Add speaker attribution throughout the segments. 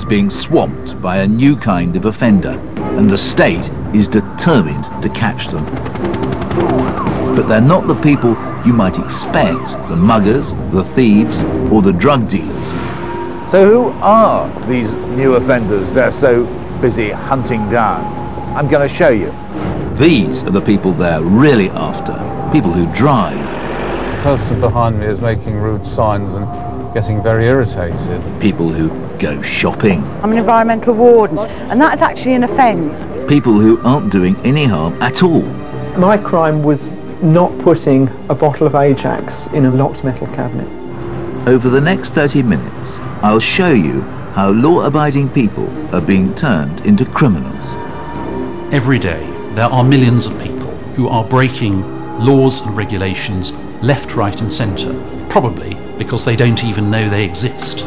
Speaker 1: being swamped by a new kind of offender, and the state is determined to catch them. But they're not the people you might expect, the muggers, the thieves, or the drug dealers.
Speaker 2: So who are these new offenders they're so busy hunting down? I'm going to show you.
Speaker 1: These are the people they're really after, people who drive.
Speaker 3: The person behind me is making rude signs and getting very irritated.
Speaker 1: People who go shopping.
Speaker 4: I'm an environmental warden, and that's actually an offence.
Speaker 1: People who aren't doing any harm at all.
Speaker 5: My crime was not putting a bottle of Ajax in a locked metal cabinet.
Speaker 1: Over the next 30 minutes, I'll show you how law-abiding people are being turned into criminals.
Speaker 6: Every day, there are millions of people who are breaking laws and regulations left, right and centre, probably because they don't even know they exist.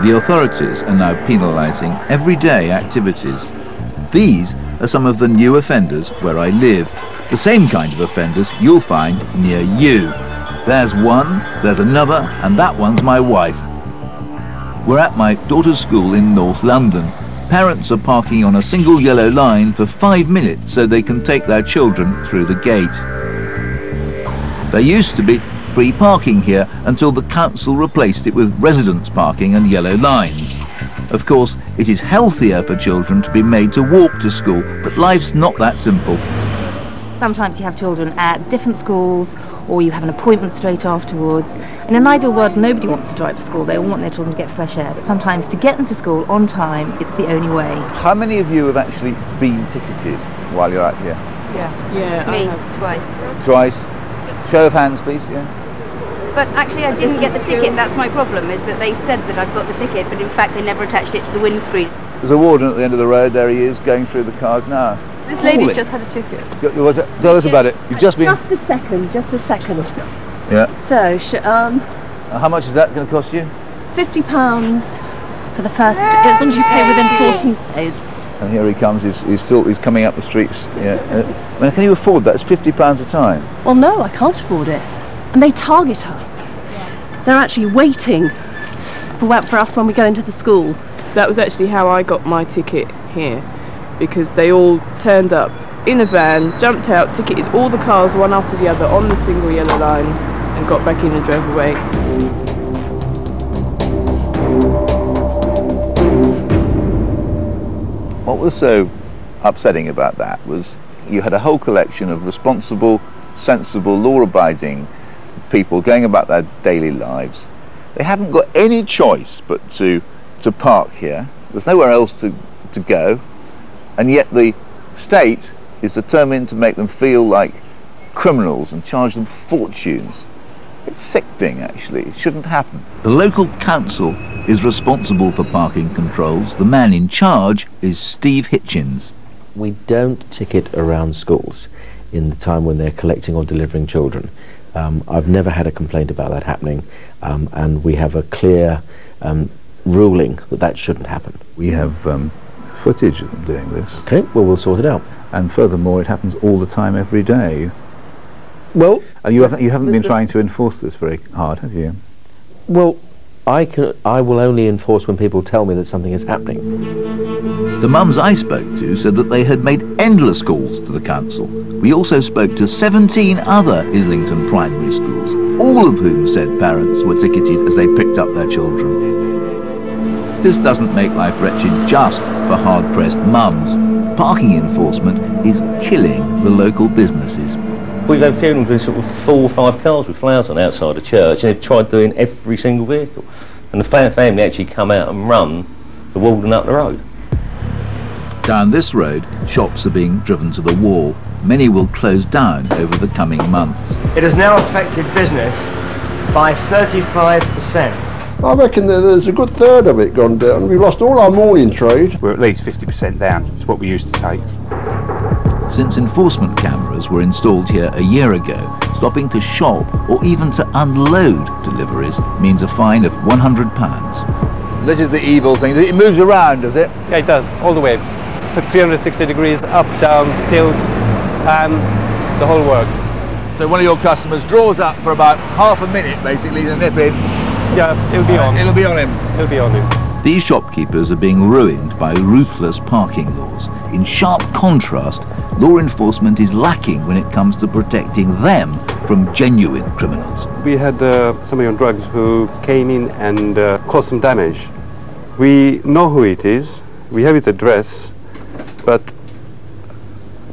Speaker 1: The authorities are now penalising everyday activities. These are some of the new offenders where I live, the same kind of offenders you'll find near you. There's one, there's another, and that one's my wife. We're at my daughter's school in North London. Parents are parking on a single yellow line for 5 minutes so they can take their children through the gate. There used to be free parking here until the council replaced it with residence parking and yellow lines. Of course, it is healthier for children to be made to walk to school, but life's not that simple.
Speaker 7: Sometimes you have children at different schools, or you have an appointment straight afterwards. In an ideal world, nobody wants to drive to school. They all want their children to get fresh air. But sometimes to get them to school on time, it's the only way.
Speaker 2: How many of you have actually been ticketed while you're out here?
Speaker 8: Yeah. Me, twice.
Speaker 2: Twice. Show of hands, please. Yeah.
Speaker 8: But actually I didn't get the ticket. That's my problem, is that they've said that I've got the ticket, but in fact they never attached it to the windscreen.
Speaker 2: There's a warden at the end of the road. There he is, going through the cars now.
Speaker 8: This lady's just had a ticket.
Speaker 2: Tell us about it. You've just been...
Speaker 7: Just a second.
Speaker 2: Yeah.
Speaker 7: So,
Speaker 2: How much is that going to cost you?
Speaker 7: £50 for the first, as long as you pay within 14 days.
Speaker 2: And here he comes. He's coming up the streets. Yeah. I mean, can you afford that? It's £50 a time.
Speaker 9: Well, no, I can't afford it. And they target us. They're actually waiting for us when we go into the school.
Speaker 10: That was actually how I got my ticket here, because they all turned up in a van, jumped out, ticketed all the cars one after the other on the single yellow line and got back in and drove away.
Speaker 2: What was so upsetting about that was you had a whole collection of responsible, sensible, law-abiding people going about their daily lives. They haven't got any choice but to park here. There's nowhere else to go, and yet the state is determined to make them feel like criminals and charge them fortunes. It's sickening, actually. It shouldn't happen.
Speaker 1: The local council is responsible for parking controls. The man in charge is Steve Hitchens.
Speaker 11: We don't ticket around schools in the time when they're collecting or delivering children. I've never had a complaint about that happening, and we have a clear ruling that shouldn't happen.
Speaker 2: We have footage of them doing this.
Speaker 11: Okay, well, we'll sort it out.
Speaker 2: And furthermore, it happens all the time, every day.
Speaker 11: Well,
Speaker 2: and you haven't been trying to enforce this very hard, have you?
Speaker 11: Well, I will only enforce when people tell me that something is happening.
Speaker 1: The mums I spoke to said that they had made endless calls to the council. We also spoke to 17 other Islington primary schools, all of whom said parents were ticketed as they picked up their children. This doesn't make life wretched just for hard-pressed mums. Parking enforcement is killing the local businesses.
Speaker 12: We've had filmed with sort of 4 or 5 cars with flowers on outside the church, and they've tried doing every single vehicle. And the family actually come out and run the warden up the road.
Speaker 1: Down this road, shops are being driven to the wall. Many will close down over the coming months.
Speaker 13: It has now affected business by 35%.
Speaker 14: I reckon that there's a good third of it gone down. We've lost all our morning trade.
Speaker 15: We're at least 50% down. It's what we used to take.
Speaker 1: Since enforcement cameras were installed here a year ago, stopping to shop or even to unload deliveries means a fine of £100.
Speaker 2: This is the evil thing. It moves around, does it?
Speaker 15: Yeah, it does, all the way.
Speaker 16: 360 degrees, up, down, tilt, and the whole works.
Speaker 2: So one of your customers draws up for about half a minute, basically, to nip in.
Speaker 16: Yeah, it'll be on.
Speaker 2: It'll be on him.
Speaker 16: It'll be on him.
Speaker 1: These shopkeepers are being ruined by ruthless parking laws. In sharp contrast, law enforcement is lacking when it comes to protecting them from genuine criminals.
Speaker 16: We had somebody on drugs who came in and caused some damage. We know who it is, we have his address, but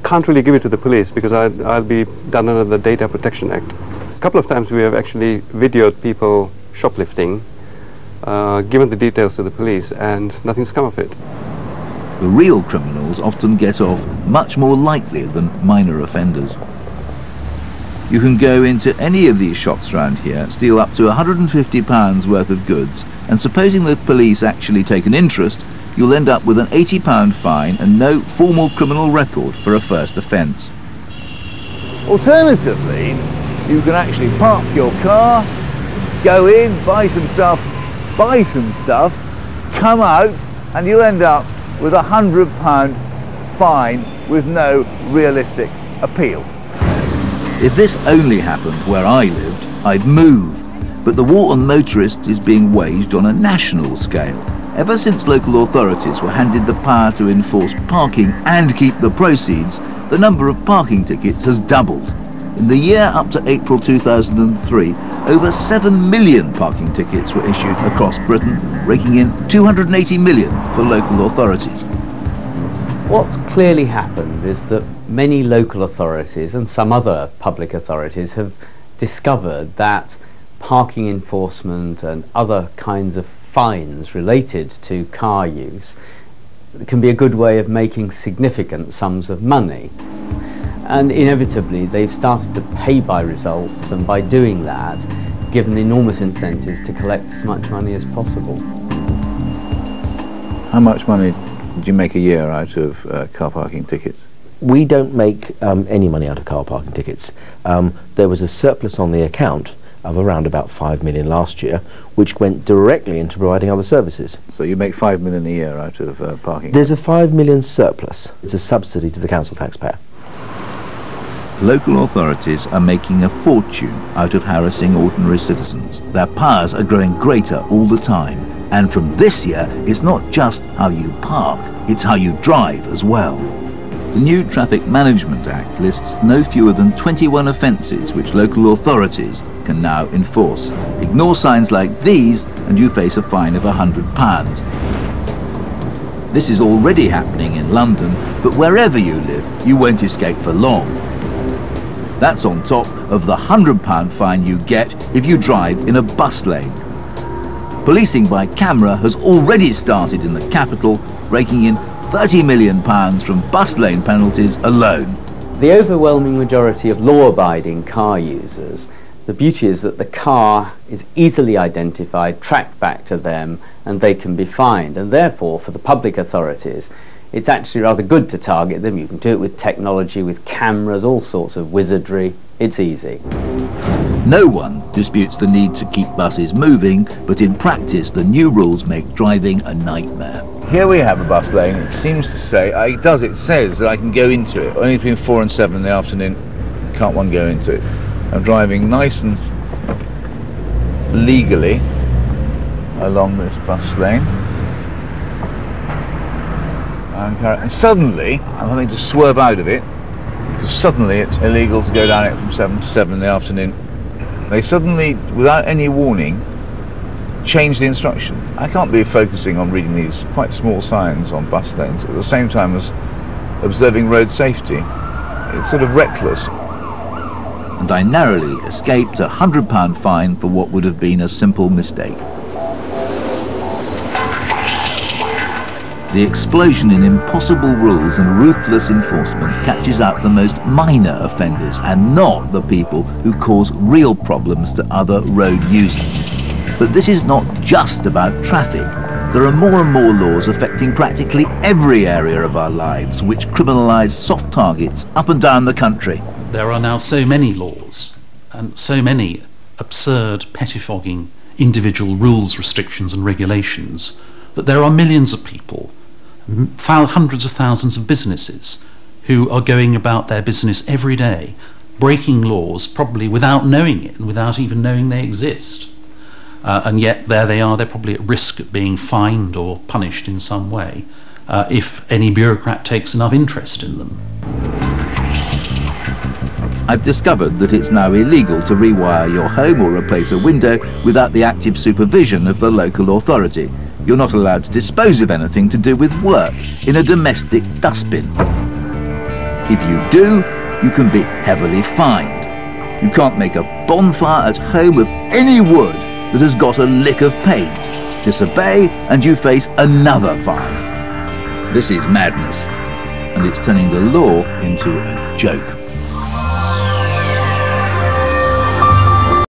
Speaker 16: can't really give it to the police because I'll be done under the Data Protection Act. A couple of times we have actually videoed people shoplifting, given the details to the police, and nothing's come of it.
Speaker 1: The real criminals often get off much more lightly than minor offenders. You can go into any of these shops around here, steal up to £150 worth of goods, and supposing the police actually take an interest, you'll end up with an £80 fine and no formal criminal record for a first offence.
Speaker 2: Alternatively, you can actually park your car, go in, buy some stuff, come out, and you'll end up with a £100 fine with no realistic appeal.
Speaker 1: If this only happened where I lived, I'd move. But the war on motorists is being waged on a national scale. Ever since local authorities were handed the power to enforce parking and keep the proceeds, the number of parking tickets has doubled. In the year up to April 2003, over 7 million parking tickets were issued across Britain, raking in 280 million for local authorities.
Speaker 17: What's clearly happened is that many local authorities and some other public authorities have discovered that parking enforcement and other kinds of fines related to car use can be a good way of making significant sums of money. And inevitably they've started to pay by results, and by doing that given enormous incentives to collect as much money as possible.
Speaker 2: How much money do you make a year out of car parking tickets?
Speaker 11: We don't make any money out of car parking tickets. There was a surplus on the account of around about 5 million last year, which went directly into providing other services.
Speaker 2: So you make 5 million a year out of parking?
Speaker 11: There's a 5 million surplus. It's a subsidy to the council taxpayer.
Speaker 1: Local authorities are making a fortune out of harassing ordinary citizens. Their powers are growing greater all the time. And from this year, it's not just how you park, it's how you drive as well. The new Traffic Management Act lists no fewer than 21 offences which local authorities can now enforce. Ignore signs like these and you face a fine of £100. This is already happening in London, but wherever you live, you won't escape for long. That's on top of the £100 fine you get if you drive in a bus lane. Policing by camera has already started in the capital, raking in £30 million from bus lane penalties alone.
Speaker 17: The overwhelming majority of law-abiding car users, the beauty is that the car is easily identified, tracked back to them, and they can be fined. And therefore, for the public authorities, it's actually rather good to target them. You can do it with technology, with cameras, all sorts of wizardry. It's easy.
Speaker 1: No one disputes the need to keep buses moving, but in practice the new rules make driving a nightmare.
Speaker 2: Here we have a bus lane. It seems to say, it says that I can go into it. Only between 4 and 7 in the afternoon can't one go into it. I'm driving nice and legally along this bus lane. And suddenly I'm having to swerve out of it because suddenly it's illegal to go down it from 7 to 7 in the afternoon. They suddenly, without any warning, change the instruction. I can't be focusing on reading these quite small signs on bus lanes at the same time as observing road safety. It's sort of reckless.
Speaker 1: And I narrowly escaped a £100 fine for what would have been a simple mistake. The explosion in impossible rules and ruthless enforcement catches out the most minor offenders and not the people who cause real problems to other road users. But this is not just about traffic. There are more and more laws affecting practically every area of our lives which criminalise soft targets up and down the country.
Speaker 6: There are now so many laws and so many absurd, pettifogging individual rules, restrictions and regulations that there are millions of people, hundreds of thousands of businesses who are going about their business every day, breaking laws probably without knowing it and without even knowing they exist. And yet there they are, they're probably at risk of being fined or punished in some way if any bureaucrat takes enough interest in them.
Speaker 1: I've discovered that it's now illegal to rewire your home or replace a window without the active supervision of the local authority. You're not allowed to dispose of anything to do with work in a domestic dustbin. If you do, you can be heavily fined. You can't make a bonfire at home of any wood that has got a lick of paint. Disobey and you face another fine. This is madness, and it's turning the law into a joke.